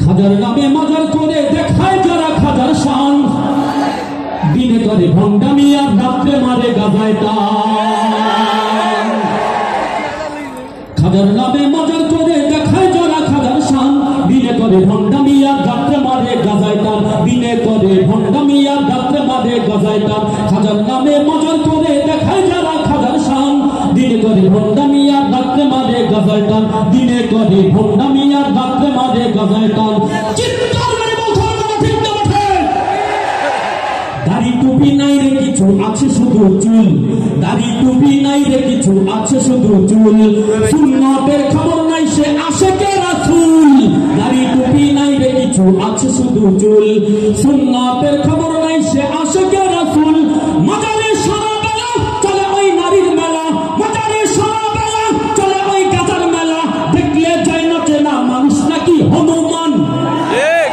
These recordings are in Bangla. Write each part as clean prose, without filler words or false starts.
খাজার নামে মাজার করে দেখায় যারা খাজার শান, দিনে করে ভণ্ডামি আর রাত্রে মারে গাজায় টান। খাজার নামে মাজার করে দেখায় যারা খাজার শান, দিনে করে ভণ্ডামি আর রাত্রে মারে গাজায় টান। দিনে করে ভণ্ডামি আর রাত্রে মারে গাজায় টান। খাজার নামে মাজার করে দেখায় যারা খাজার শান, দিনে করে ভণ্ডামি আর রাত্রে মারে গাজায় টান। দিনে করে ভণ্ডামি আর রাত্রে মারে গাজায় টান। চিৎকার করে বলতে হবে না, ঠিক না বটে? দাড়ি টুপি নাই রে কিছু আছে শুধু চুল, দাড়ি টুপি নাই রে কিছু আছে শুধু চুল। সুন্নতের খবর নাই সে আশিকে রাসূল, দাড়ি টুপি নাই রে কিছু আছে শুধু চুল। সুন্নতের খবর নাই সে আশিকে রাসূল। মাজারে সারা বেলা চলে ওই নারীর মেলা, মাজারে সারা বেলা চলে ওই গাজার মেলা। দেখলে যায় না চেনা মানুষ নাকি হনুমান।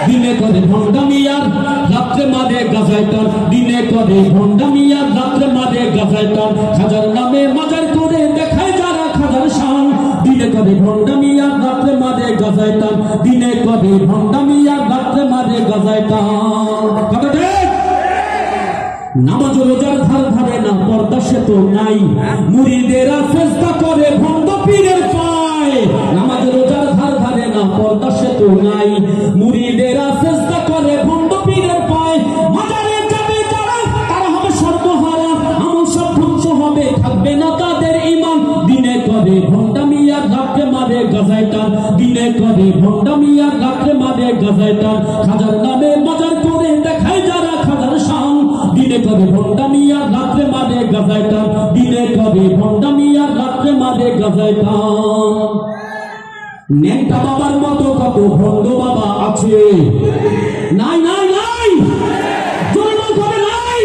দিনে করে ভণ্ডামি আর রাত্রে মারে গাজায় টান। দিনে করে ভণ্ডামি আর রাত্রে মারে গাজায় টান। খাজার নামে মাজার করে দেখায় যারা খাজার শান, দিনে করে ভণ্ডামি আর রাত্রে মারে গাজায় টান। দিনে করে ভণ্ডামি আর রাত্রে মারে গাজায় টান। কথা ঠিক? নামাজ রোজার ধার ধারে না, পর্দা সে তো নাই। মুরিদেরা চেষ্টা করে ভণ্ড পীরের পায়। নামাজ রোজার ধার ধারে না, পর্দা সে তো নাই। মুরিদেরা চেষ্টা করে ভণ্ড পীরের পায়। মাজারে যাবে যারা তারা হবে সর্বহারা, আমল সব ধ্বংস হবে, থাকবে না তাদের ঈমান। দিনে করে ভণ্ডামি আর রাত্রে মারে গাজায় টান। দিনে করে ভণ্ডামি আর রাত্রে মারে গাজায় টান। খাজার নামে মাজার করে দেখায় যারা খাজার শান, দিনে করে ভণ্ডামি আর রাত্রে মারে গাজায় টান। দিনে করে ভণ্ডামি আর রাত্রে মারে গাজায় টান। নেংটা বাবার মতো কত ভণ্ড বাবা আছে, নাই নাই নাই, জোরে বলতে নাই।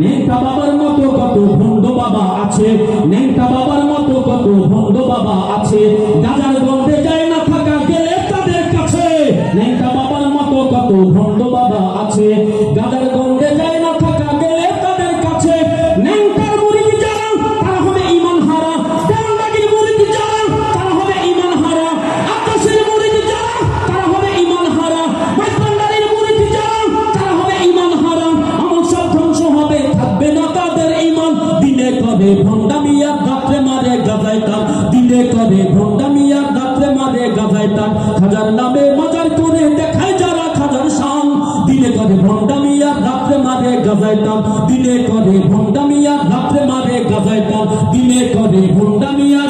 নেংটা বাবার মতো কত ভণ্ড বাবা আছে, নেংটা বাবার মতো কত ভণ্ড বাবা আছে। গাজার গন্ধে যায় না থাকা গেলে তাদের কাছে। নেংটা বাবার মতো কত ভণ্ড বাবা আছে, গাজার গন্ধে যায় না থাকা গেলে তাদের কাছে। নেংটার মুরিদ যারা তারা হবে ঈমান হারা, দেওয়ানবাগির মুরিদ যারা তারা হবে ঈমান হারা, আকাশের মুরিদ যারা তারা হবে ঈমান হারা, মাইজভান্ডারির মুরিদ যারা তারা হবে ঈমান হারা। আমল সব ধ্বংস হবে, থাকবে না তাদের ঈমান। দিনে করে ভণ্ডামি আর রাত্রে মারে গাজায় টান। দিনে করে ভণ্ডামি আর রাত্রে মারে গাজায় টান। খাজার নামে মাজার করে দেখায় যারা খাজার শান, দিনে করে ভণ্ডামি আর রাত্রে মারে গাজায় টান। দিনে করে ভণ্ডামি আর রাত্রে মারে গাজায় টান। দিনে করে ভণ্ডামি আর